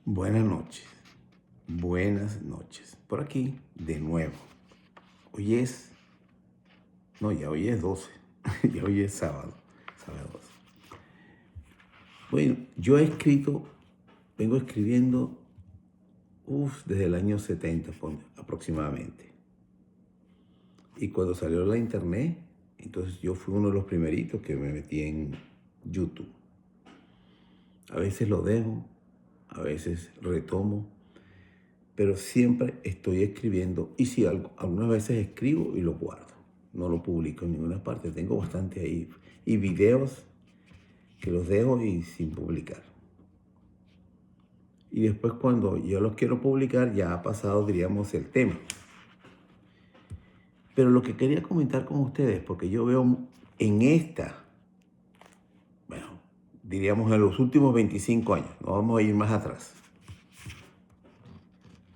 Buenas noches, buenas noches. Por aquí, de nuevo. Hoy es, no, ya hoy es 12, ya hoy es sábado 12. Bueno, yo he escrito, vengo escribiendo, desde el año 70 aproximadamente. Y cuando salió la internet, entonces yo fui uno de los primeritos que me metí en YouTube. A veces lo dejo, a veces retomo, pero siempre estoy escribiendo y si algunas veces escribo y lo guardo, no lo publico en ninguna parte, tengo bastante ahí y videos que los dejo y sin publicar. Y después cuando yo los quiero publicar ya ha pasado, diríamos, el tema. Pero lo que quería comentar con ustedes, porque yo veo en bueno, diríamos en los últimos 25 años, no vamos a ir más atrás,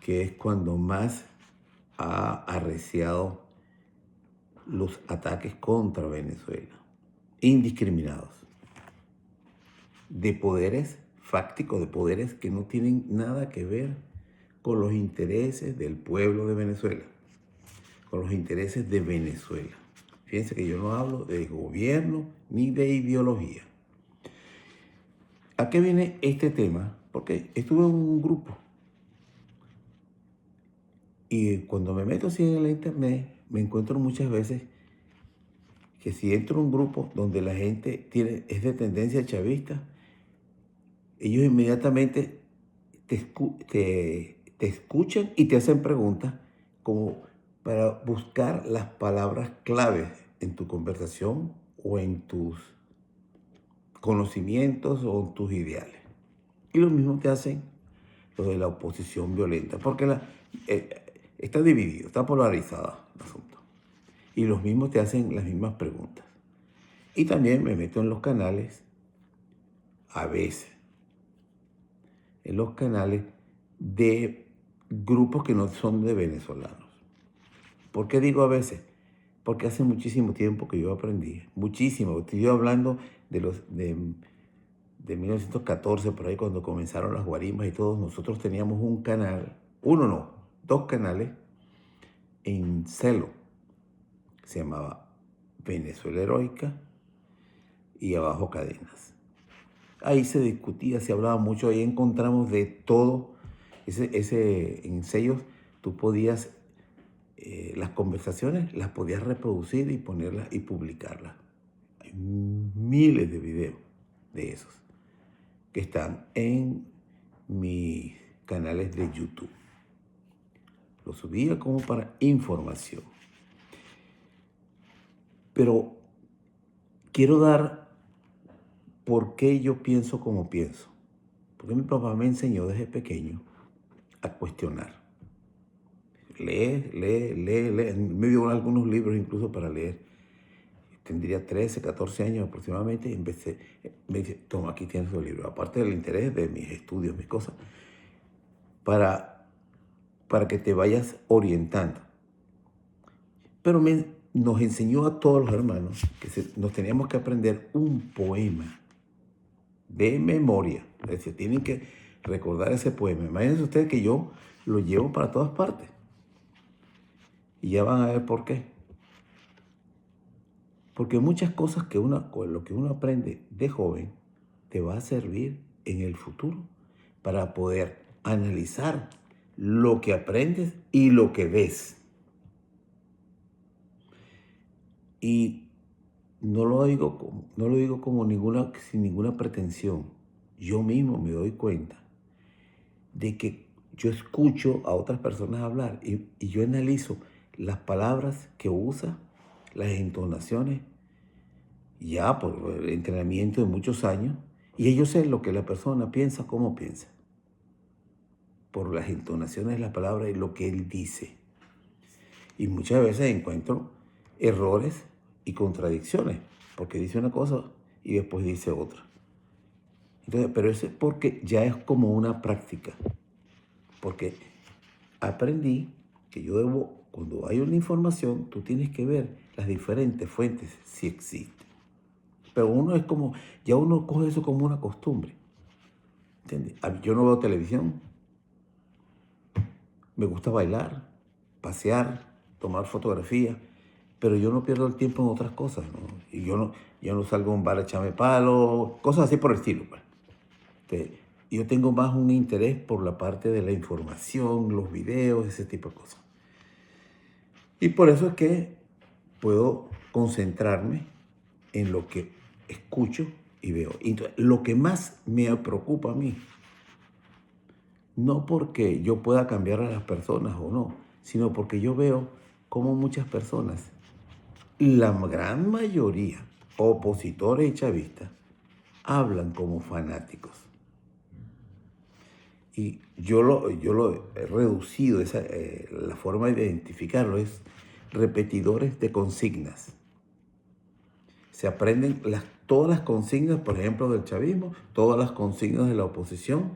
que es cuando más ha arreciado los ataques contra Venezuela, indiscriminados, de poderes fácticos, de poderes que no tienen nada que ver con los intereses del pueblo de Venezuela, con los intereses de Venezuela. Fíjense que yo no hablo de gobierno ni de ideología. ¿A qué viene este tema? Porque estuve en un grupo y cuando me meto así en la internet me encuentro muchas veces que si entro en un grupo donde la gente es de tendencia chavista, ellos inmediatamente te escuchan y te hacen preguntas como para buscar las palabras claves en tu conversación o en tus conocimientos o en tus ideales. Y lo mismo te hacen los de la oposición violenta, porque está dividido, está polarizado el asunto. Y los mismos te hacen las mismas preguntas. Y también me meto en los canales, a veces, en los canales de grupos que no son de venezolanos. ¿Por qué digo a veces? Porque hace muchísimo tiempo que yo aprendí, muchísimo. Estoy hablando de 1914, por ahí cuando comenzaron las guarimbas y todos. Nosotros teníamos un canal, uno no, dos canales en Celo, que se llamaba Venezuela Heroica y Abajo Cadenas. Ahí se discutía, se hablaba mucho, ahí encontramos de todo. En sellos tú podías, las conversaciones las podías reproducir y ponerlas y publicarlas. Hay miles de videos de esos que están en mis canales de YouTube. Lo subía como para información. Pero quiero dar por qué yo pienso como pienso. Porque mi papá me enseñó desde pequeño a cuestionar. Lee. Me dio algunos libros incluso para leer. Tendría 13, 14 años aproximadamente y empecé. Me dice, toma, aquí tienes los libros. Aparte del interés de mis estudios, mis cosas, para que te vayas orientando. Pero nos enseñó a todos los hermanos que nos teníamos que aprender un poema de memoria. Es decir, tienen que recordar ese poema. Imagínense ustedes que yo lo llevo para todas partes. Y ya van a ver por qué. Porque muchas cosas con lo que uno aprende de joven te va a servir en el futuro para poder analizar lo que aprendes y lo que ves. Y no lo digo sin ninguna pretensión. Yo mismo me doy cuenta de que yo escucho a otras personas hablar y yo analizo las palabras que usa, las entonaciones, ya por el entrenamiento de muchos años, y yo sé lo que la persona piensa, cómo piensa, por las entonaciones de las palabras y lo que él dice. Y muchas veces encuentro errores y contradicciones, porque dice una cosa y después dice otra. Entonces, pero eso es porque ya es como una práctica, porque aprendí que yo debo, cuando hay una información, tú tienes que ver las diferentes fuentes si existen. Pero uno es como, ya uno coge eso como una costumbre. ¿Entiendes? Yo no veo televisión, me gusta bailar, pasear, tomar fotografías, pero yo no pierdo el tiempo en otras cosas, ¿no? Y yo no salgo a un bar a echarme palo, cosas así por el estilo, pues. Este, yo tengo más un interés por la parte de la información, los videos, ese tipo de cosas. Y por eso es que puedo concentrarme en lo que escucho y veo. Y entonces, lo que más me preocupa a mí, no porque yo pueda cambiar a las personas o no, sino porque yo veo cómo muchas personas, la gran mayoría, opositores y chavistas, hablan como fanáticos. Y yo lo he reducido, la forma de identificarlo es repetidores de consignas. Se aprenden todas las consignas, por ejemplo, del chavismo, todas las consignas de la oposición.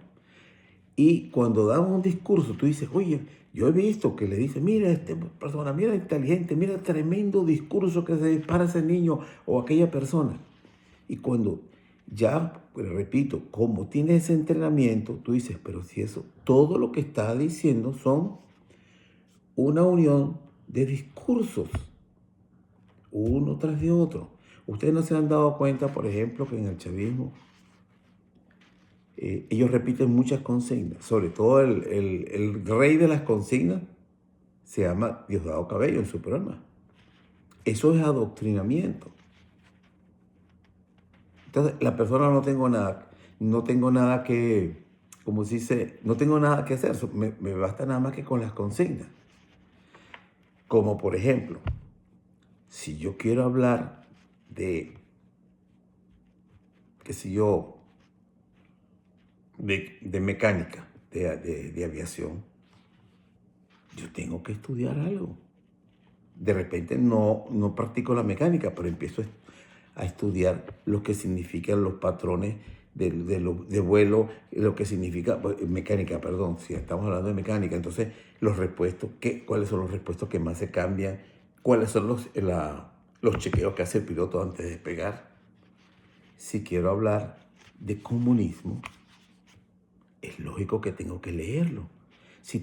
Y cuando dan un discurso, tú dices, oye, yo he visto que le dice, mira esta persona, mira inteligente, mira el tremendo discurso que se dispara ese niño o aquella persona. Y cuando ya, repito, como tienes ese entrenamiento, tú dices, pero si eso, todo lo que está diciendo son una unión de discursos, uno tras de otro. Ustedes no se han dado cuenta, por ejemplo, que en el chavismo ellos repiten muchas consignas, sobre todo el rey de las consignas se llama Diosdado Cabello en su programa. Eso es adoctrinamiento. Entonces, la persona no tengo nada que, como se dice, no tengo nada que hacer, me basta nada más que con las consignas. Como por ejemplo, si yo quiero hablar de, qué sé yo, de mecánica, de aviación, yo tengo que estudiar algo. De repente no practico la mecánica, pero empiezo a estudiar lo que significan los patrones de vuelo, lo que significa mecánica, perdón, si estamos hablando de mecánica, entonces los repuestos, cuáles son los repuestos que más se cambian, cuáles son los chequeos que hace el piloto antes de despegar. Si quiero hablar de comunismo, es lógico que tengo que leerlo. Si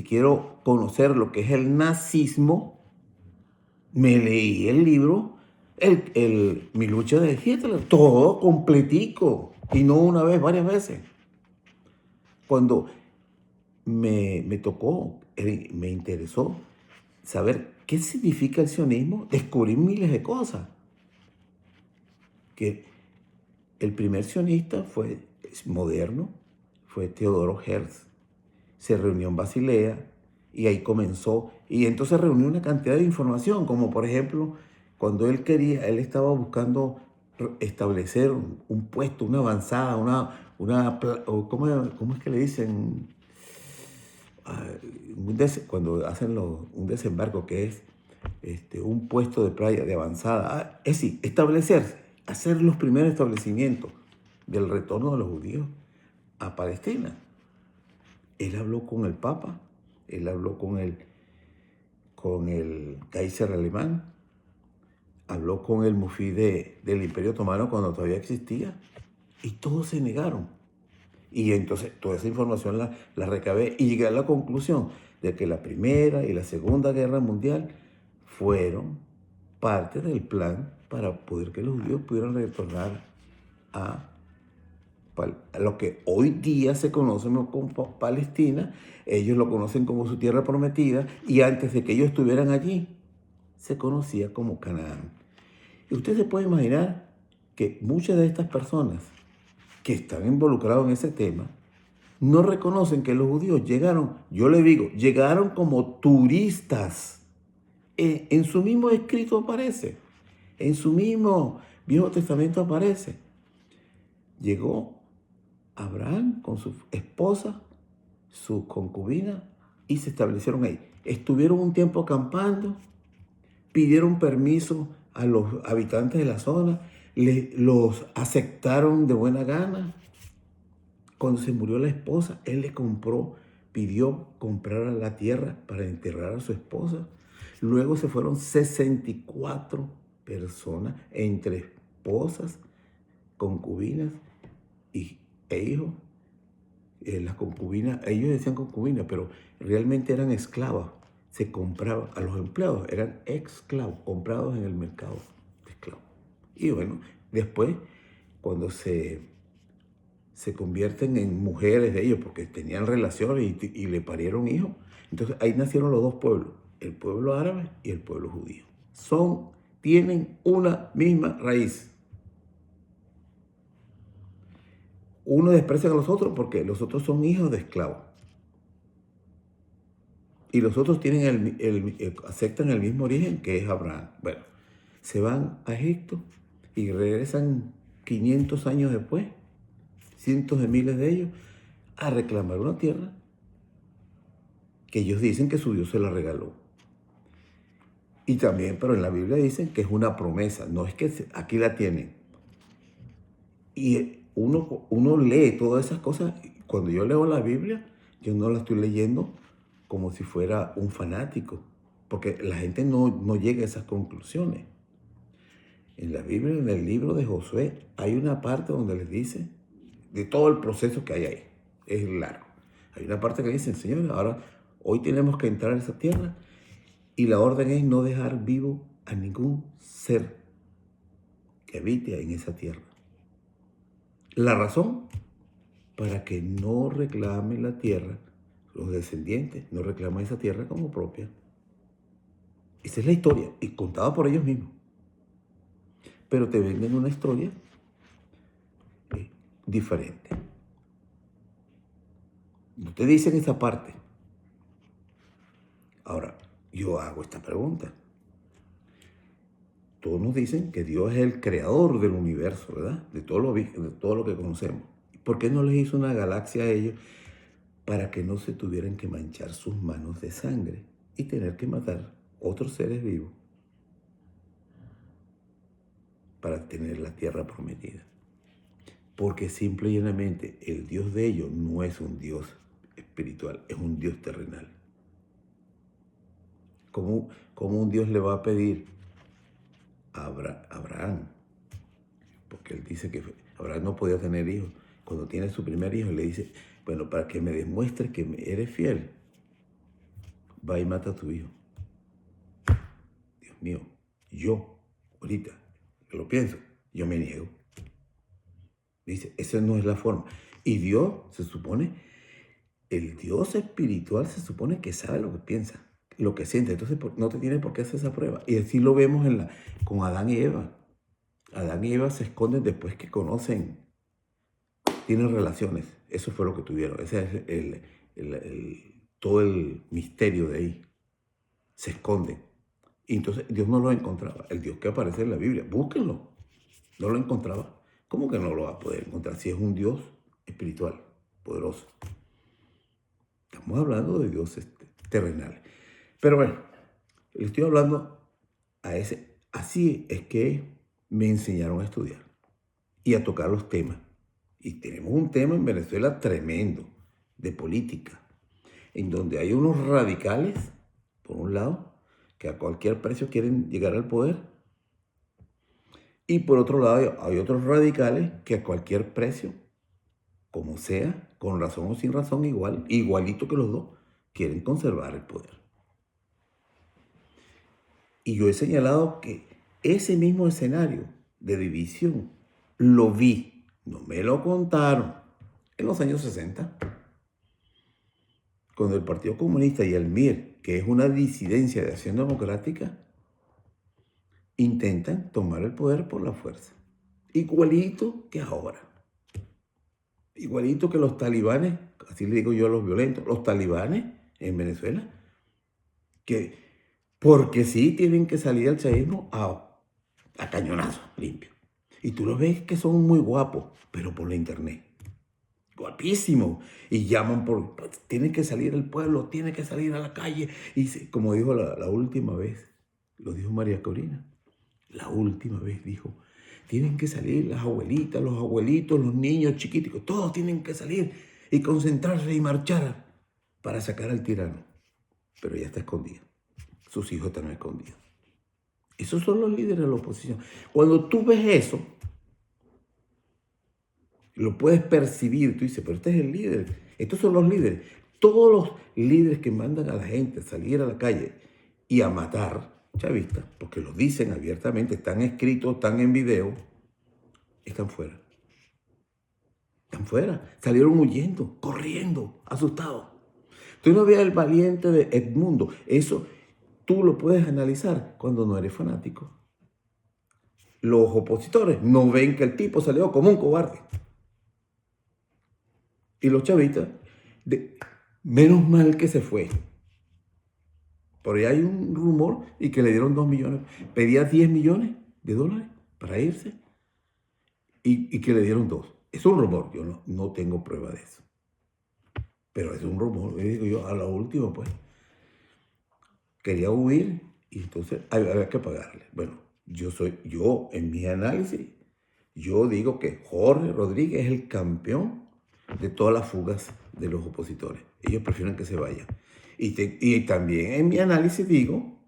quiero conocer lo que es el nazismo, me leí el libro, Mi lucha de Hitler, todo completico, y no una vez, varias veces. Cuando me tocó, me interesó saber qué significa el sionismo, descubrí miles de cosas. Que el primer sionista es moderno, fue Teodoro Herzl. Se reunió en Basilea y ahí comenzó. Y entonces reunió una cantidad de información, como por ejemplo, cuando él estaba buscando establecer un puesto, una avanzada, ¿cómo es que le dicen? Cuando hacen un desembarco, que es un puesto de playa de avanzada. Es decir, establecerse, hacer los primeros establecimientos del retorno de los judíos a Palestina. Él habló con el Papa, él habló con el Kaiser alemán, habló con el mufti del Imperio Otomano cuando todavía existía, y todos se negaron. Y entonces toda esa información la recabé y llegué a la conclusión de que la Primera y la Segunda Guerra Mundial fueron parte del plan para poder que los judíos pudieran retornar a lo que hoy día se conoce como Palestina. Ellos lo conocen como su tierra prometida, y antes de que ellos estuvieran allí se conocía como Canaán. Y usted se puede imaginar que muchas de estas personas que están involucrados en ese tema no reconocen que los judíos llegaron, yo le digo, llegaron como turistas. En su mismo escrito aparece, en su mismo Viejo Testamento aparece. Llegó Abraham con su esposa, su concubina, y se establecieron ahí. Estuvieron un tiempo acampando, pidieron permiso a los habitantes de la zona, los aceptaron de buena gana. Cuando se murió la esposa, él pidió comprar la tierra para enterrar a su esposa. Luego se fueron 64 personas, entre esposas, concubinas e hijos, las concubinas, ellos decían concubinas, pero realmente eran esclavas. Se compraban, a los empleados eran esclavos, comprados en el mercado de esclavos. Y bueno, después, cuando se convierten en mujeres de ellos, porque tenían relaciones y le parieron hijos, entonces ahí nacieron los dos pueblos, el pueblo árabe y el pueblo judío. Tienen una misma raíz. Uno desprecia a los otros porque los otros son hijos de esclavos. Y los otros tienen aceptan el mismo origen que es Abraham. Bueno, se van a Egipto y regresan 500 años después, cientos de miles de ellos, a reclamar una tierra que ellos dicen que su Dios se la regaló. Y también, pero en la Biblia dicen que es una promesa, no es que aquí la tienen. Y uno lee todas esas cosas. Cuando yo leo la Biblia, yo no la estoy leyendo como si fuera un fanático, porque la gente no llega a esas conclusiones. En la Biblia, en el libro de Josué, hay una parte donde les dice de todo el proceso que hay ahí. Es largo. Hay una parte que dice, Señor, ahora hoy tenemos que entrar a esa tierra y la orden es no dejar vivo a ningún ser que habite en esa tierra. La razón, para que no reclamen la tierra, los descendientes no reclaman esa tierra como propia. Esa es la historia, y contada por ellos mismos. Pero te venden una historia diferente. No te dicen esa parte. Ahora, yo hago esta pregunta. Todos nos dicen que Dios es el creador del universo, ¿verdad? De todo lo que conocemos. ¿Por qué no les hizo una galaxia a ellos para que no se tuvieran que manchar sus manos de sangre y tener que matar otros seres vivos para tener la tierra prometida? Porque simple y llanamente el Dios de ellos no es un Dios espiritual, es un Dios terrenal. ¿Cómo un Dios le va a pedir a Abraham? Porque él dice que Abraham no podía tener hijos. Cuando tiene su primer hijo, le dice, bueno, para que me demuestres que eres fiel, va y mata a tu hijo. Dios mío, yo, ahorita, que lo pienso, yo me niego. Dice, esa no es la forma. Y Dios, se supone, el Dios espiritual se supone que sabe lo que piensa, lo que siente. Entonces no te tiene por qué hacer esa prueba. Y así lo vemos con Adán y Eva. Adán y Eva se esconden después que conocen, tienen relaciones. Eso fue lo que tuvieron. Ese es todo el misterio de ahí. Se esconden. Y entonces Dios no lo encontraba. El Dios que aparece en la Biblia, búsquenlo. No lo encontraba. ¿Cómo que no lo va a poder encontrar si es un Dios espiritual, poderoso? Estamos hablando de dioses terrenales. Pero bueno, le estoy hablando a ese. Así es que me enseñaron a estudiar y a tocar los temas. Y tenemos un tema en Venezuela tremendo de política, en donde hay unos radicales, por un lado, que a cualquier precio quieren llegar al poder. Y por otro lado, hay otros radicales que a cualquier precio, como sea, con razón o sin razón, igualito que los dos, quieren conservar el poder. Y yo he señalado que ese mismo escenario de división lo vi, no me lo contaron, en los años 60, cuando el Partido Comunista y el MIR, que es una disidencia de Acción Democrática, intentan tomar el poder por la fuerza. Igualito que ahora. Igualito que los talibanes, así le digo yo a los violentos, los talibanes en Venezuela, que porque sí tienen que salir al chavismo a cañonazo limpio. Y tú los ves que son muy guapos, pero por la internet. Guapísimo. Y llaman tiene que salir el pueblo, tiene que salir a la calle. Y como dijo la última vez, lo dijo María Corina, la última vez dijo, tienen que salir las abuelitas, los abuelitos, los niños chiquiticos, todos tienen que salir y concentrarse y marchar para sacar al tirano. Pero ya está escondido. Sus hijos están escondidos. Esos son los líderes de la oposición. Cuando tú ves eso, Lo puedes percibir. Tú dices, pero este es el líder. Estos son los líderes. Todos los líderes que mandan a la gente a salir a la calle y a matar chavistas, porque lo dicen abiertamente, están escritos, están en video, están fuera. Están fuera. Salieron huyendo, corriendo, asustados. Tú no veas el valiente de Edmundo. Eso tú lo puedes analizar cuando no eres fanático. Los opositores no ven que el tipo salió como un cobarde. Y los chavistas, menos mal que se fue. Por ahí hay un rumor y que le dieron 2 millones. Pedía 10 millones de dólares para irse y que le dieron 2. Es un rumor, yo no tengo prueba de eso. Pero es un rumor. Y digo yo, a la última, pues, quería huir y entonces había que pagarle. Bueno, yo en mi análisis, yo digo que Jorge Rodríguez es el campeón de todas las fugas de los opositores. Ellos prefieren que se vayan. Y también en mi análisis digo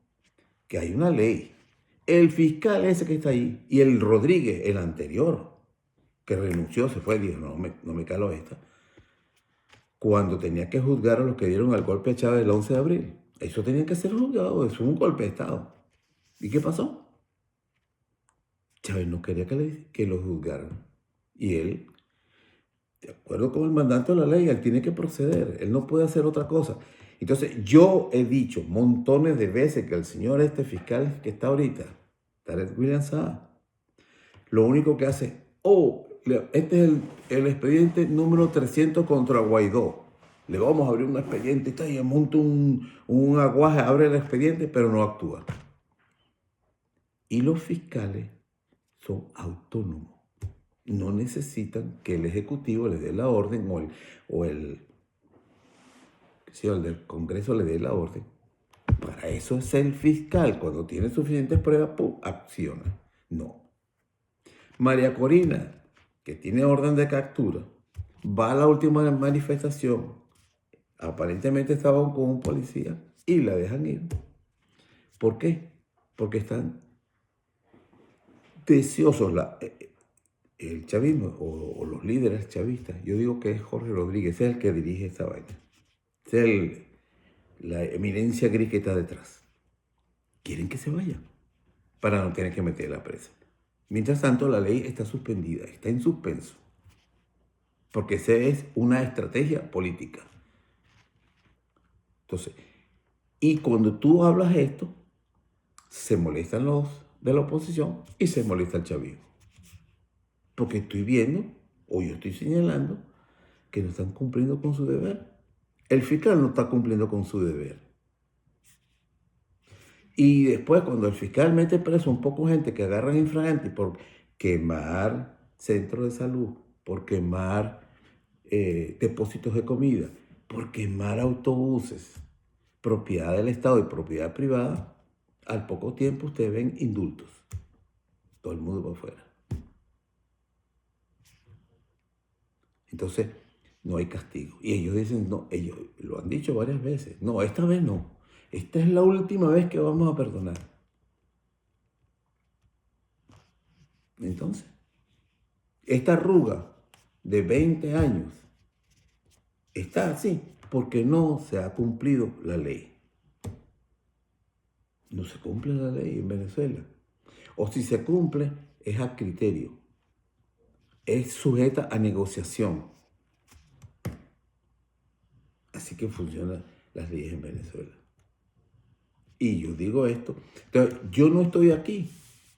que hay una ley. El fiscal ese que está ahí y el Rodríguez, el anterior, que renunció, se fue, dijo, no me calo esta, cuando tenía que juzgar a los que dieron el golpe a Chávez el 11 de abril. Eso tenía que ser juzgado, eso es un golpe de Estado. ¿Y qué pasó? Chávez no quería que lo juzgaran. Y él, de acuerdo con el mandato de la ley, él tiene que proceder. Él no puede hacer otra cosa. Entonces, yo he dicho montones de veces que el señor este fiscal que está ahorita, Tarek William Saab, lo único que hace, este es el expediente número 300 contra Guaidó. Le vamos a abrir un expediente, está ahí, monta un aguaje, abre el expediente, pero no actúa. Y los fiscales son autónomos. No necesitan que el Ejecutivo les dé la orden o el del Congreso le dé la orden. Para eso es el fiscal. Cuando tiene suficientes pruebas, acciona. No. María Corina, que tiene orden de captura, va a la última manifestación. Aparentemente estaba con un policía y la dejan ir. ¿Por qué? Porque están deseosos. El chavismo o los líderes chavistas, yo digo que es Jorge Rodríguez, es el que dirige esta vaina. Es la eminencia gris que está detrás. Quieren que se vaya para no tener que meter la presa. Mientras tanto, la ley está suspendida, está en suspenso. Porque esa es una estrategia política. Entonces, y cuando tú hablas esto, se molestan los de la oposición y se molesta el chavismo. Porque estoy viendo, o yo estoy señalando, que no están cumpliendo con su deber. El fiscal no está cumpliendo con su deber. Y después, cuando el fiscal mete preso un poco gente que agarran infragante por quemar centros de salud, por quemar depósitos de comida, por quemar autobuses, propiedad del Estado y propiedad privada, al poco tiempo ustedes ven indultos. Todo el mundo va afuera. Entonces, no hay castigo. Y ellos dicen, no, ellos lo han dicho varias veces. No, esta vez no. Esta es la última vez que vamos a perdonar. Entonces, esta arruga de 20 años está así porque no se ha cumplido la ley. No se cumple la ley en Venezuela. O si se cumple, es a criterio. Es sujeta a negociación. Así que funcionan las leyes en Venezuela. Y yo digo esto. Entonces, yo no estoy aquí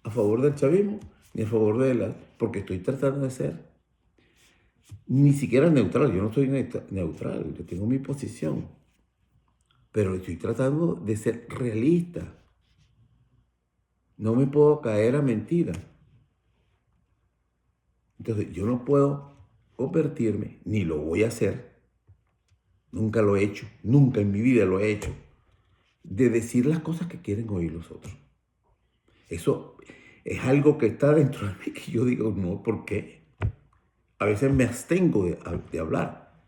a favor del chavismo ni a favor de porque estoy tratando de ser ni siquiera neutral. Yo no soy neutral, yo tengo mi posición. Pero estoy tratando de ser realista. No me puedo caer a mentiras. Entonces, yo no puedo convertirme, ni lo voy a hacer. Nunca lo he hecho, nunca en mi vida lo he hecho, de decir las cosas que quieren oír los otros. Eso es algo que está dentro de mí que yo digo, no, ¿por qué? A veces me abstengo de hablar,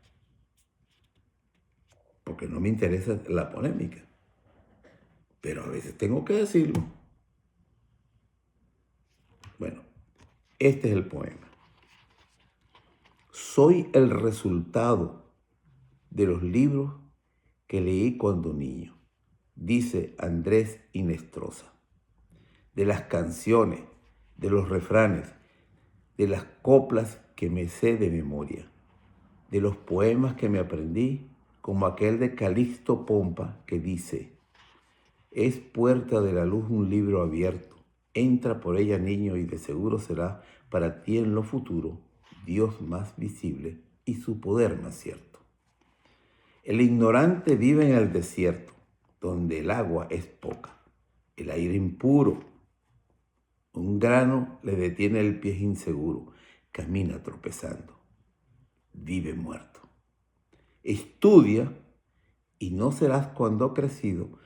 porque no me interesa la polémica. Pero a veces tengo que decirlo. Bueno, este es el poema. soy el resultado de los libros que leí cuando niño, dice Andrés Inestrosa, de las canciones, de los refranes, de las coplas que me sé de memoria, de los poemas que me aprendí, como aquel de Calixto Pompa que dice: es puerta de la luz un libro abierto, entra por ella niño y de seguro será para ti en lo futuro Dios más visible y su poder más cierto. El ignorante vive en el desierto, donde el agua es poca, el aire impuro. Un grano le detiene el pie inseguro, camina tropezando, vive muerto. Estudia y no serás cuando crecido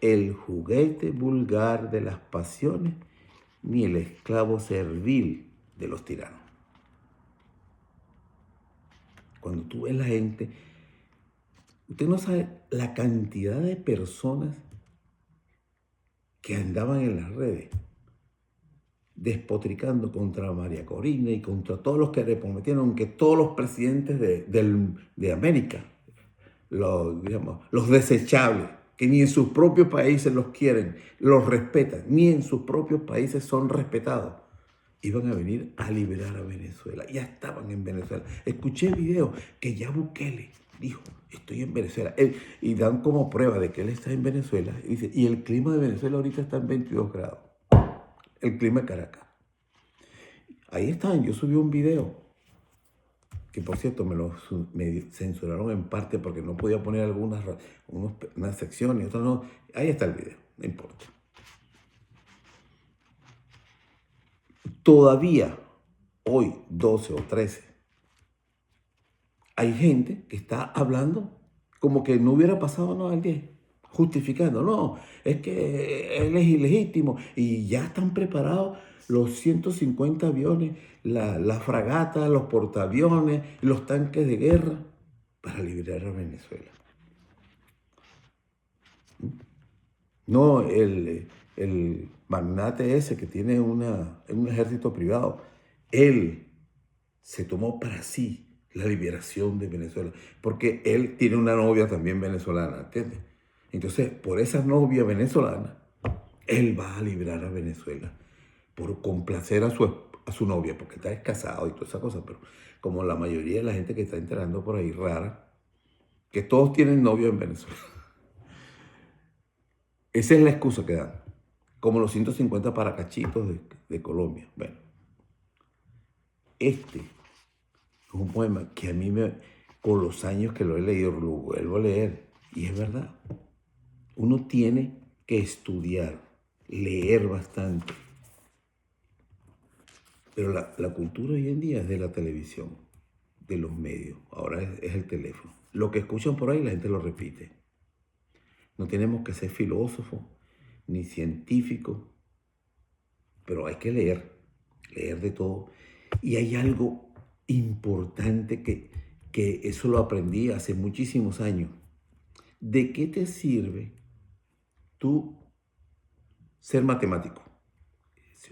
el juguete vulgar de las pasiones ni el esclavo servil de los tiranos. Cuando tú ves la gente, usted no sabe la cantidad de personas que andaban en las redes despotricando contra María Corina y contra todos los que le prometieron que todos los presidentes de América, los desechables, que ni en sus propios países los quieren, los respetan, ni en sus propios países son respetados, iban a venir a liberar a Venezuela. Ya estaban en Venezuela. Escuché videos que ya Bukele dijo: estoy en Venezuela. Y dan como prueba de que él está en Venezuela. Y dice: y el clima de Venezuela ahorita está en 22 grados. El clima de Caracas. Ahí están. Yo subí un video que, por cierto, me censuraron en parte porque no podía poner unas secciones y otras no. Ahí está el video, no importa. Todavía, hoy, 12 o 13, hay gente que está hablando como que no hubiera pasado nada el 10, justificando: no, es que él es ilegítimo y ya están preparados los 150 aviones, la fragata, los portaaviones, los tanques de guerra para liberar a Venezuela. No el magnate ese que tiene un ejército privado, él se tomó para sí la liberación de Venezuela, porque él tiene una novia también venezolana, ¿entiendes? Entonces, por esa novia venezolana, él va a liberar a Venezuela, por complacer a su novia, porque está casado y toda esa cosa, pero como la mayoría de la gente que está enterando por ahí rara, que todos tienen novio en Venezuela. Esa es la excusa que dan, como los 150 paracachitos de Colombia. Bueno, este es un poema que a mí, con los años que lo he leído, lo vuelvo a leer, y es verdad. Uno tiene que estudiar, leer bastante. Pero la cultura hoy en día es de la televisión, de los medios. Ahora es el teléfono. Lo que escuchan por ahí la gente lo repite. No tenemos que ser filósofos ni científicos, pero hay que leer de todo. Y hay algo importante que eso lo aprendí hace muchísimos años. ¿De qué te sirve tú ser matemático?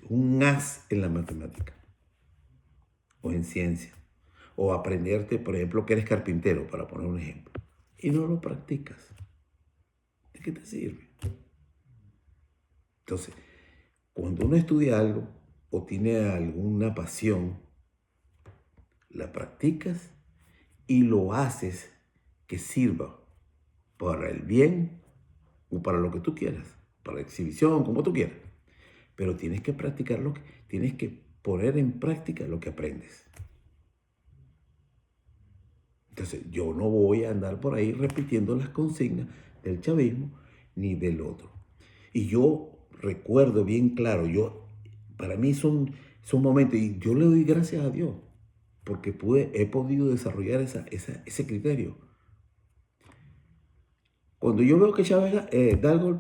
Un as en la matemática o en ciencia, o aprenderte, por ejemplo, que eres carpintero, para poner un ejemplo, y no lo practicas. ¿De qué te sirve? Entonces, cuando uno estudia algo o tiene alguna pasión, la practicas y lo haces que sirva para el bien o para lo que tú quieras, para la exhibición, como tú quieras. Pero tienes que practicar tienes que poner en práctica lo que aprendes. Entonces, yo no voy a andar por ahí repitiendo las consignas del chavismo ni del otro. Y yo recuerdo bien claro, para mí son momentos, y yo le doy gracias a Dios, porque he podido desarrollar ese criterio. Cuando yo veo que Chávez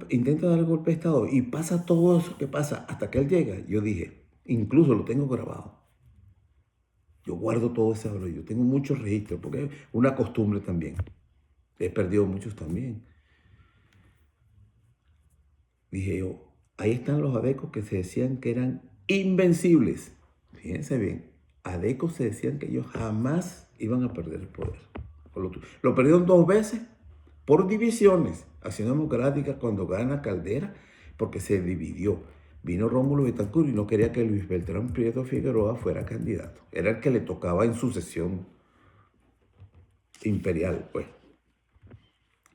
intenta dar el golpe de Estado y pasa todo eso que pasa hasta que él llega, yo dije, incluso lo tengo grabado. Yo guardo todo ese valor, yo tengo muchos registros, porque es una costumbre también. He perdido muchos también. Dije yo, ahí están los adecos que se decían que eran invencibles. Fíjense bien, adecos se decían que ellos jamás iban a perder el poder. Lo perdieron 2 veces por divisiones. Acción Democrática cuando gana Caldera, porque se dividió. Vino Rómulo Betancourt y no quería que Luis Beltrán Prieto Figueroa fuera candidato. Era el que le tocaba en sucesión imperial, pues.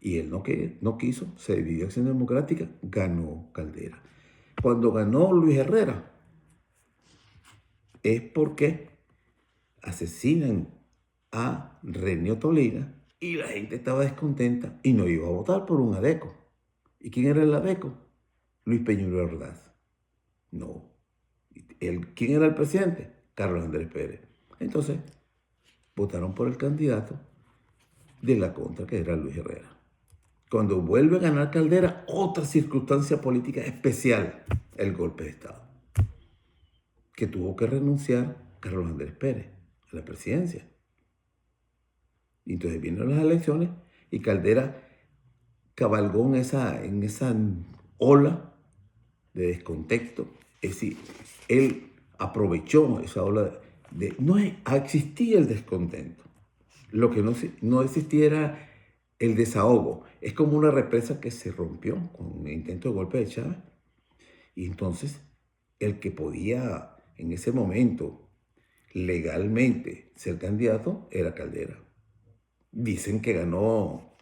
Y él no quiso, se dividió Acción Democrática, ganó Caldera. Cuando ganó Luis Herrera, es porque asesinan a Renio Tolina y la gente estaba descontenta y no iba a votar por un adeco. ¿Y quién era el adeco? Luis Peñuelo Ordaz. No. ¿Quién era el presidente? Carlos Andrés Pérez. Entonces, votaron por el candidato de la contra, que era Luis Herrera. Cuando vuelve a ganar Caldera, otra circunstancia política especial, el golpe de Estado, que tuvo que renunciar Carlos Andrés Pérez a la presidencia. Y entonces vienen las elecciones y Caldera cabalgó en esa ola de descontexto. Es decir, él aprovechó esa ola no existía el descontento. Lo que no existía era el desahogo. Es como una represa que se rompió con un intento de golpe de Chávez. Y entonces el que podía en ese momento legalmente ser candidato era Caldera. Dicen que ganó,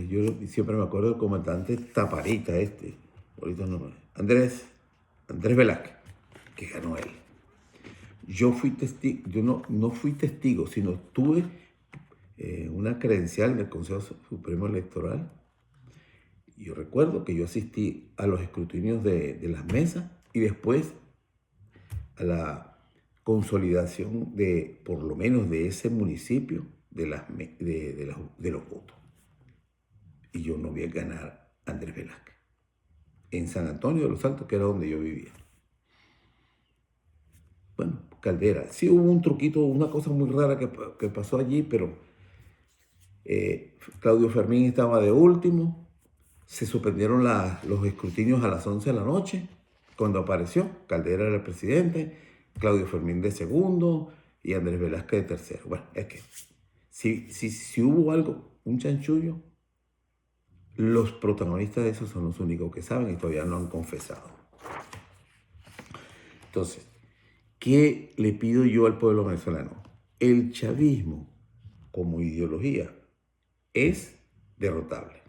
yo siempre me acuerdo del comandante Taparita ahorita no, Andrés Velázquez, que ganó él. Yo fui testigo, no fui testigo, sino tuve una credencial del Consejo Supremo Electoral. Yo recuerdo que yo asistí a los escrutinios de las mesas y después a la consolidación por lo menos de ese municipio, de los votos. Y yo no vi ganar a Andrés Velázquez en San Antonio de los Altos, que era donde yo vivía. Bueno, Caldera. Sí hubo un truquito, una cosa muy rara que pasó allí, pero Claudio Fermín estaba de último. Se suspendieron los escrutinios a las 11 de la noche. Cuando apareció, Caldera era el presidente, Claudio Fermín de segundo y Andrés Velázquez de tercero. Bueno, es que si hubo algo, un chanchullo, los protagonistas de eso son los únicos que saben y todavía no han confesado. Entonces, ¿qué le pido yo al pueblo venezolano? El chavismo como ideología es derrotable.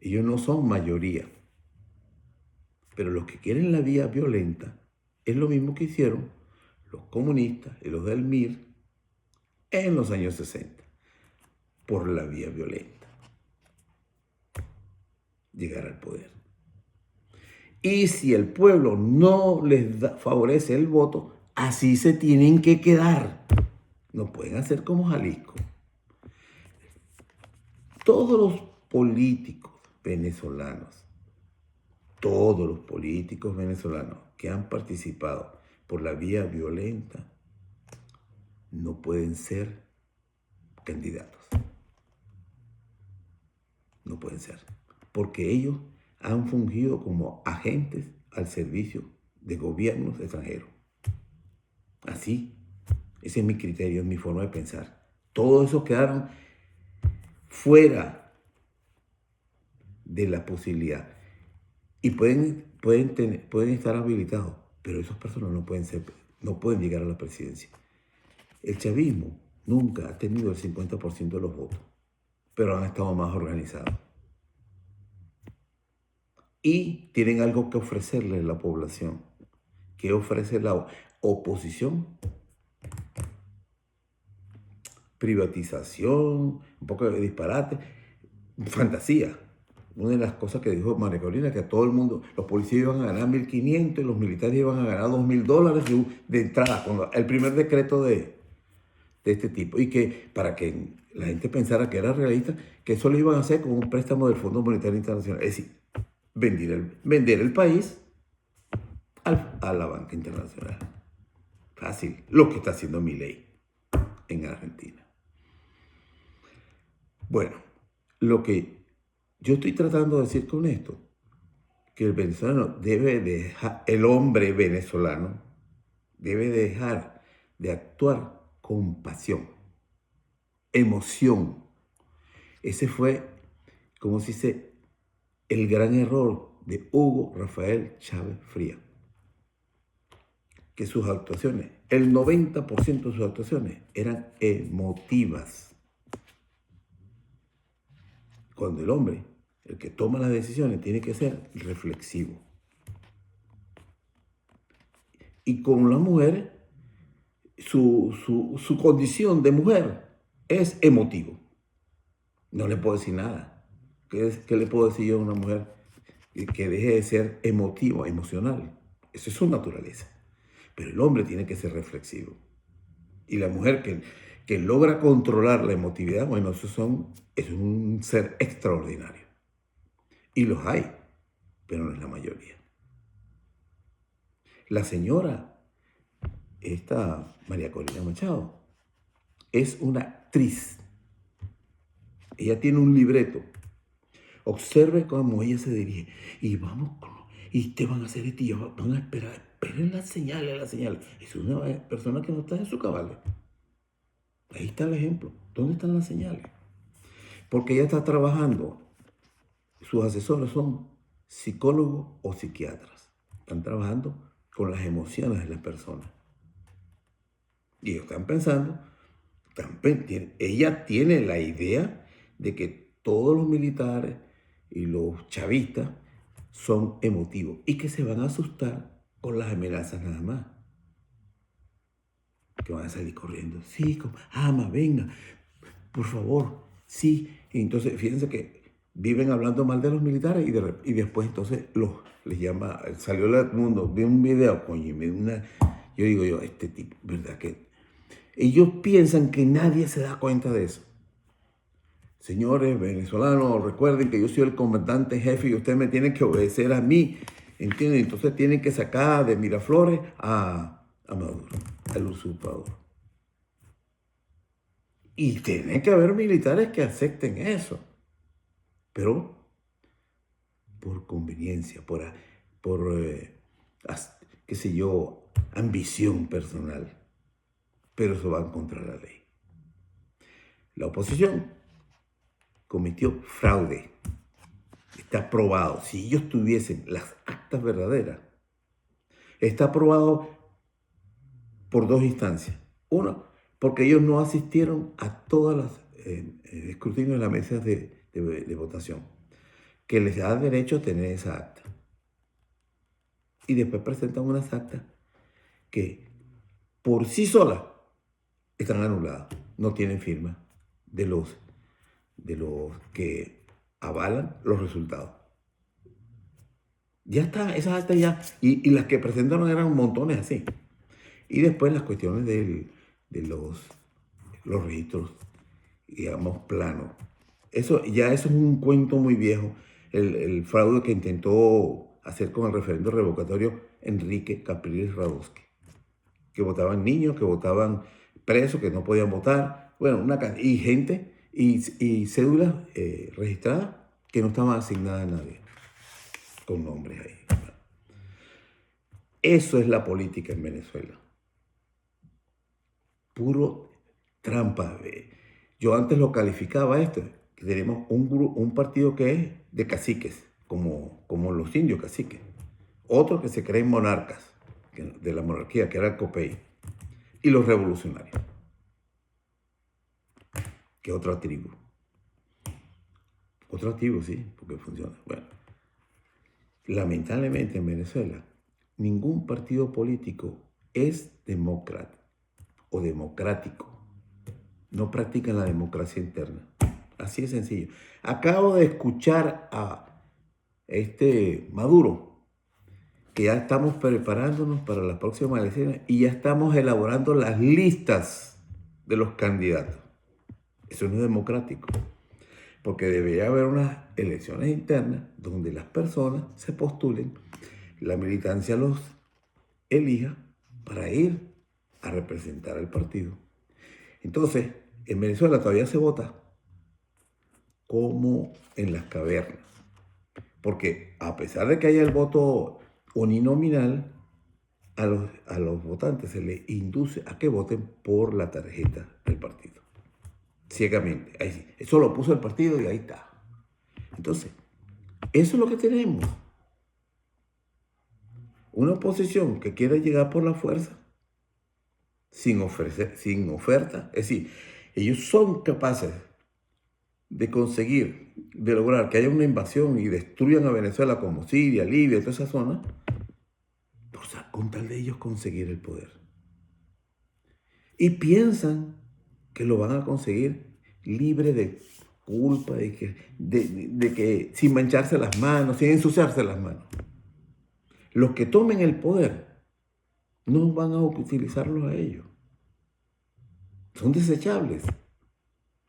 Ellos no son mayoría, pero los que quieren la vía violenta es lo mismo que hicieron los comunistas y los del MIR en los años 60, por la vía violenta, llegar al poder. Y si el pueblo no les favorece el voto, así se tienen que quedar. No pueden hacer como Jalisco. Todos los políticos venezolanos que han participado por la vía violenta no pueden ser candidatos. No pueden ser. Porque ellos han fungido como agentes al servicio de gobiernos extranjeros. Así, ese es mi criterio, es mi forma de pensar. Todos esos quedaron fuera de la posibilidad. Y pueden estar habilitados, pero esas personas no pueden llegar a la presidencia. El chavismo nunca ha tenido el 50% de los votos, pero han estado más organizados. Y tienen algo que ofrecerle a la población. ¿Qué ofrece la oposición? Privatización, un poco de disparate, fantasía. Una de las cosas que dijo María Corina, que a todo el mundo, los policías iban a ganar 1.500 y los militares iban a ganar $2.000 de entrada, cuando el primer decreto de este tipo. Y que para que la gente pensara que era realista, que eso lo iban a hacer con un préstamo del Fondo Monetario Internacional. Es decir, vender el país a la banca internacional. Fácil, lo que está haciendo Milei en Argentina. Bueno, lo que yo estoy tratando de decir con esto, que el venezolano debe dejar, el hombre venezolano debe dejar de actuar con pasión, emoción. Ese fue, como se dice, el gran error de Hugo Rafael Chávez Frías, que sus actuaciones, el 90% de sus actuaciones eran emotivas. Cuando el hombre, el que toma las decisiones, tiene que ser reflexivo. Y con la mujer, su condición de mujer es emotivo. No le puedo decir nada. ¿Qué le puedo decir yo a una mujer que deje de ser emotivo, emocional? Eso es su naturaleza. Pero el hombre tiene que ser reflexivo. Y la mujer que logra controlar la emotividad, bueno, es un ser extraordinario. Y los hay, pero no es la mayoría. La señora, esta María Corina Machado, es una actriz. Ella tiene un libreto. Observe cómo ella se dirige. Y vamos, y te van a hacer esto, y van a esperar. Esperen las señales, las señales. Es una persona que no está en su cabal. Ahí está el ejemplo. ¿Dónde están las señales? Porque ella está trabajando. Sus asesores son psicólogos o psiquiatras. Están trabajando con las emociones de las personas. Y ellos están pensando, ella tiene la idea de que todos los militares y los chavistas son emotivos y que se van a asustar con las amenazas nada más. Que van a salir corriendo. Sí, ama, venga, por favor, sí. Y entonces, fíjense que viven hablando mal de los militares y después entonces les llama, salió el mundo, vi un video, coño, yo digo este tipo, ¿verdad? Que ellos piensan que nadie se da cuenta de eso. Señores venezolanos, recuerden que yo soy el comandante jefe y ustedes me tienen que obedecer a mí, ¿entienden? Entonces tienen que sacar de Miraflores a Maduro, al usurpador. Y tiene que haber militares que acepten eso, pero por conveniencia, qué sé yo, ambición personal. Pero eso va contra la ley. La oposición cometió fraude. Está probado. Si ellos tuviesen las actas verdaderas, está probado por dos instancias. Uno, porque ellos no asistieron a todas las escrutinios de las mesas de votación, que les da derecho a tener esa acta. Y después presentan unas actas que por sí solas están anuladas, no tienen firma de los que avalan los resultados. Ya está, esas actas ya, y las que presentaron eran montones así. Y después las cuestiones de los registros, digamos, planos. Eso es un cuento muy viejo, el fraude que intentó hacer con el referendo revocatorio Enrique Capriles Radosky, que votaban niños, que votaban presos, que no podían votar, bueno, y gente, y cédulas registradas que no estaban asignadas a nadie, con nombres ahí. Eso es la política en Venezuela. Puro trampa. Yo antes lo calificaba esto, que tenemos un partido que es de caciques, como los indios caciques. Otro que se creen monarcas, de la monarquía, que era el COPEI. Y los revolucionarios, que es otra tribu. Otra tribu, sí, porque funciona. Bueno, lamentablemente en Venezuela, ningún partido político es demócrata o democrático. No practican la democracia interna. Así de sencillo. Acabo de escuchar a Maduro, que ya estamos preparándonos para las próximas elecciones y ya estamos elaborando las listas de los candidatos. Eso no es democrático, porque debería haber unas elecciones internas donde las personas se postulen, la militancia los elija para ir a representar al partido. Entonces, en Venezuela todavía se vota como en las cavernas, porque a pesar de que haya el voto uninominal, a los votantes se les induce a que voten por la tarjeta del partido. Ciegamente. Ahí sí. Eso lo puso el partido y ahí está. Entonces, eso es lo que tenemos. Una oposición que quiere llegar por la fuerza, sin oferta. Es decir, ellos son capaces de conseguir, de lograr que haya una invasión y destruyan a Venezuela como Siria, Libia, toda esa zona, o sea, con tal de ellos conseguir el poder. Y piensan que lo van a conseguir libre de culpa, de que sin mancharse las manos, sin ensuciarse las manos. Los que tomen el poder no van a utilizarlo a ellos. Son desechables.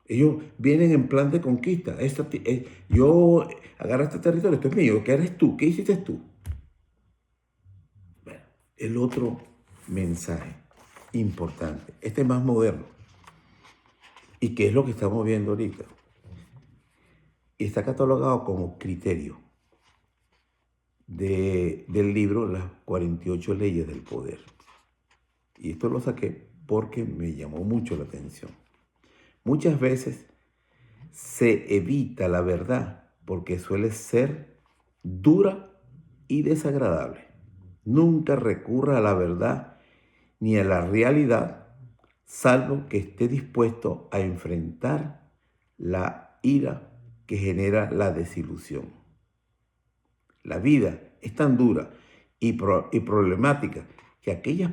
Ellos vienen en plan de conquista. Yo agarro este territorio, esto es mío. ¿Qué eres tú? ¿Qué hiciste tú? Bueno, el otro mensaje importante, este es más moderno, y que es lo que estamos viendo ahorita, y está catalogado como criterio del libro Las 48 leyes del poder. Y esto lo saqué porque me llamó mucho la atención. Muchas veces se evita la verdad porque suele ser dura y desagradable. Nunca recurra a la verdad ni a la realidad, salvo que esté dispuesto a enfrentar la ira que genera la desilusión. La vida es tan dura y problemática que aquellas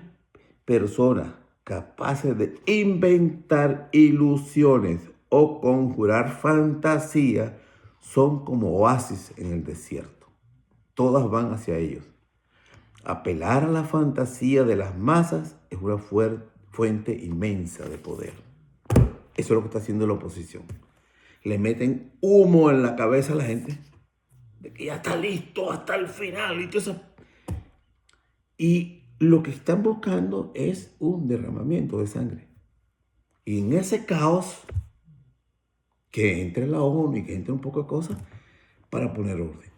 personas capaces de inventar ilusiones o conjurar fantasías son como oasis en el desierto. Todas van hacia ellos. Apelar a la fantasía de las masas es una fuente inmensa de poder. Eso es lo que está haciendo la oposición. Le meten humo en la cabeza a la gente de que ya está listo hasta el final y todo eso. Y lo que están buscando es un derramamiento de sangre. Y en ese caos, que entre la ONU y que entre un poco de cosas para poner orden,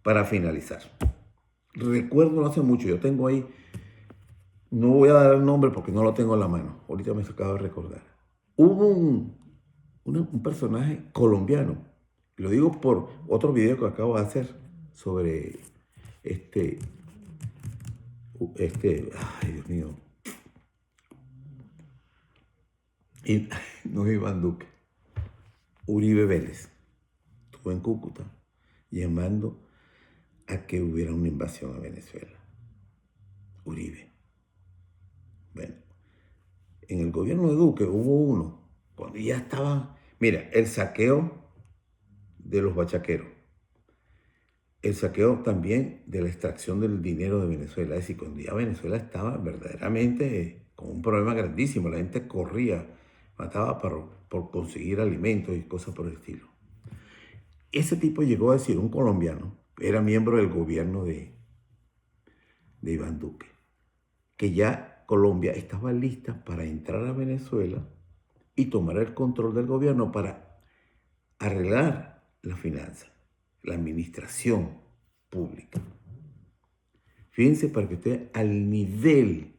para finalizar. Recuerdo no hace mucho, yo tengo ahí, no voy a dar el nombre porque no lo tengo en la mano, ahorita me acabo de recordar. Hubo un personaje colombiano, lo digo por otro video que acabo de hacer sobre ay Dios mío, y, no es Iván Duque, Uribe Vélez, estuvo en Cúcuta llamando a que hubiera una invasión a Venezuela. Uribe. Bueno, en el gobierno de Duque hubo uno, cuando ya estaban, mira, el saqueo de los bachaqueros, el saqueo también de la extracción del dinero de Venezuela, es decir, cuando ya Venezuela estaba verdaderamente con un problema grandísimo, la gente corría, mataba por conseguir alimentos y cosas por el estilo. Ese tipo llegó a decir, un colombiano, era miembro del gobierno de Iván Duque, que ya Colombia estaba lista para entrar a Venezuela y tomar el control del gobierno para arreglar la finanza, la administración pública. Fíjense para que esté al nivel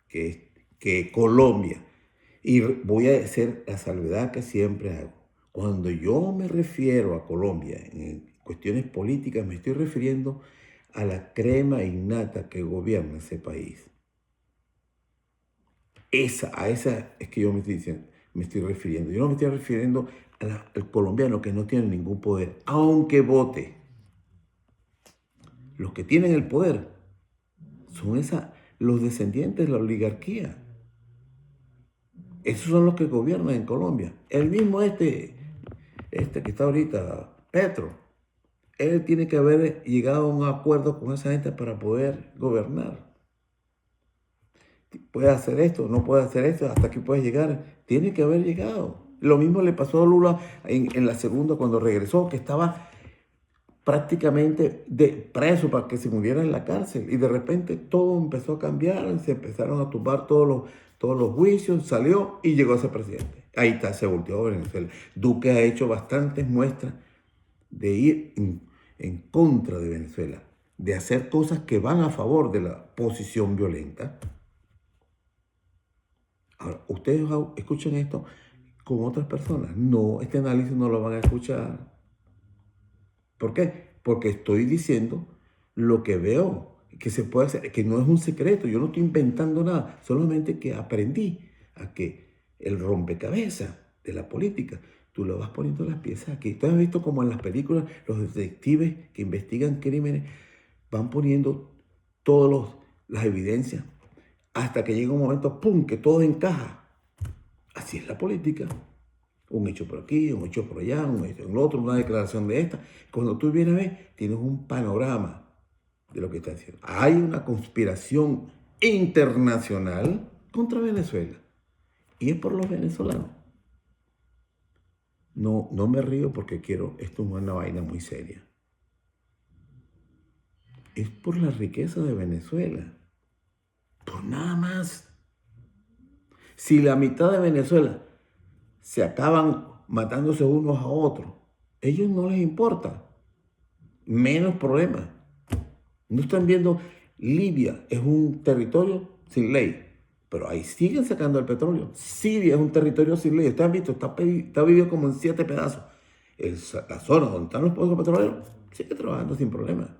que Colombia. Y voy a hacer la salvedad que siempre hago. Cuando yo me refiero a Colombia en cuestiones políticas, me estoy refiriendo a la crema innata que gobierna ese país. A esa es que yo me estoy refiriendo. Yo no me estoy refiriendo al colombiano que no tiene ningún poder, aunque vote. Los que tienen el poder son los descendientes de la oligarquía. Esos son los que gobiernan en Colombia. El mismo este que está ahorita, Petro, él tiene que haber llegado a un acuerdo con esa gente para poder gobernar. Puede hacer esto, no puede hacer esto, hasta aquí puede llegar. Tiene que haber llegado. Lo mismo le pasó a Lula en la segunda cuando regresó, que estaba prácticamente preso para que se muriera en la cárcel. Y de repente todo empezó a cambiar, se empezaron a tumbar todos los juicios, salió y llegó a ser presidente. Ahí está, se volteó a Venezuela. Duque ha hecho bastantes muestras de ir en contra de Venezuela, de hacer cosas que van a favor de la posición violenta. Ahora, ustedes escuchan esto con otras personas. No, este análisis no lo van a escuchar. ¿Por qué? Porque estoy diciendo lo que veo que se puede hacer, que no es un secreto, yo no estoy inventando nada, solamente que aprendí a que el rompecabezas de la política, tú lo vas poniendo las piezas aquí. Ustedes han visto como en las películas los detectives que investigan crímenes van poniendo todas las evidencias hasta que llega un momento, ¡pum!, que todo encaja. Así es la política. Un hecho por aquí, un hecho por allá, un hecho en el otro, una declaración de esta. Cuando tú vienes a ver, tienes un panorama de lo que está haciendo. Hay una conspiración internacional contra Venezuela. Y es por los venezolanos. No, no me río porque esto es una vaina muy seria. Es por la riqueza de Venezuela. Por nada más. Si la mitad de Venezuela se acaban matándose unos a otros, a ellos no les importa. Menos problemas. No están viendo, Libia es un territorio sin ley, pero ahí siguen sacando el petróleo. Siria es un territorio sin ley. Ustedes han visto, está dividido como en 7 pedazos. La zona donde están los pozos petroleros sigue trabajando sin problema.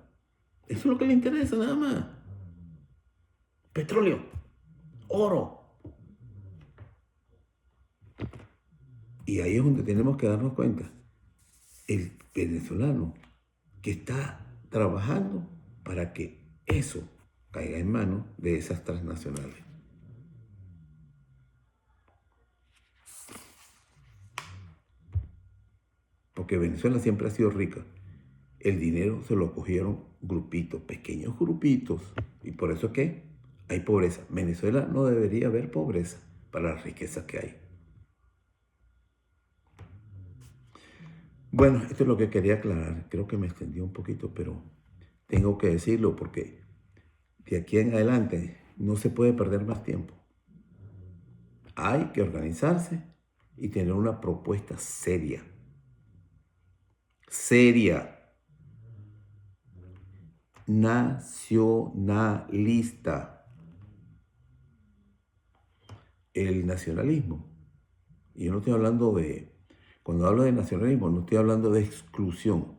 Eso es lo que le interesa nada más. Petróleo, oro. Y ahí es donde tenemos que darnos cuenta. El venezolano que está trabajando para que eso caiga en manos de esas transnacionales. Porque Venezuela siempre ha sido rica. El dinero se lo cogieron grupitos, pequeños grupitos. Y por eso es que hay pobreza. Venezuela no debería haber pobreza para la riqueza que hay. Bueno, esto es lo que quería aclarar. Creo que me extendí un poquito, pero tengo que decirlo porque de aquí en adelante no se puede perder más tiempo. Hay que organizarse y tener una propuesta seria. Seria. Nacionalista. El nacionalismo. Y yo no estoy hablando cuando hablo de nacionalismo, no estoy hablando de exclusión,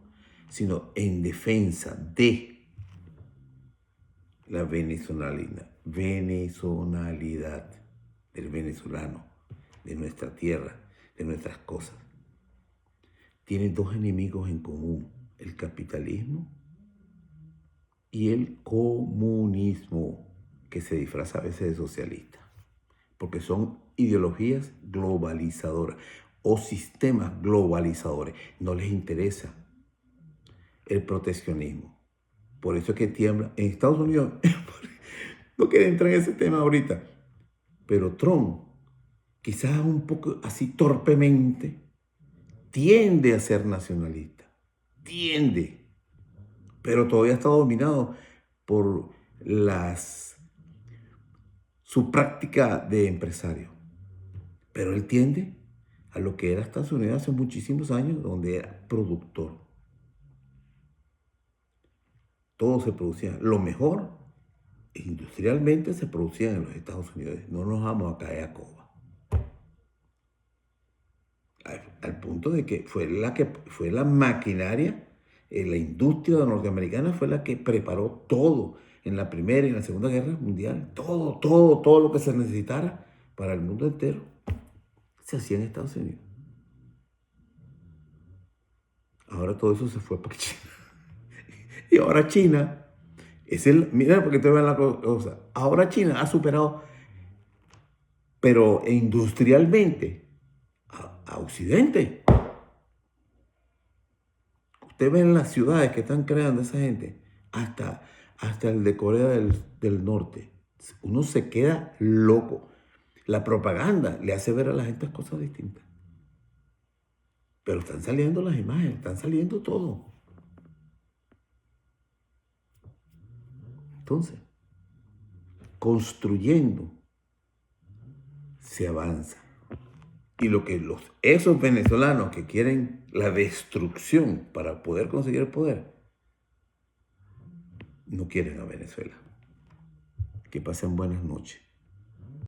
sino en defensa de la venezolanidad del venezolano, de nuestra tierra, de nuestras cosas. Tiene 2 enemigos en común, el capitalismo y el comunismo, que se disfraza a veces de socialista, porque son ideologías globalizadoras o sistemas globalizadores. No les interesa el proteccionismo. Por eso es que tiembla. En Estados Unidos, no quiero entrar en ese tema ahorita, pero Trump, quizás un poco así torpemente, tiende a ser nacionalista. Tiende. Pero todavía está dominado por su práctica de empresario. Pero él tiende a lo que era Estados Unidos hace muchísimos años, donde era productor. Todo se producía. Lo mejor, industrialmente, se producía en los Estados Unidos. No nos vamos a caer a coba. Al punto de que fue la maquinaria, la industria norteamericana fue la que preparó todo en la Primera y en la Segunda Guerra Mundial. Todo lo que se necesitara para el mundo entero se hacía en Estados Unidos. Ahora todo eso se fue para China. Y ahora China mira, porque te vean la cosa. Ahora China ha superado, pero industrialmente, a Occidente. Usted ve en las ciudades que están creando esa gente, hasta el de Corea del Norte. Uno se queda loco. La propaganda le hace ver a la gente cosas distintas. Pero están saliendo las imágenes, están saliendo todo. Entonces, construyendo se avanza. Y lo que esos venezolanos que quieren la destrucción para poder conseguir el poder, no quieren a Venezuela. Que pasen buenas noches.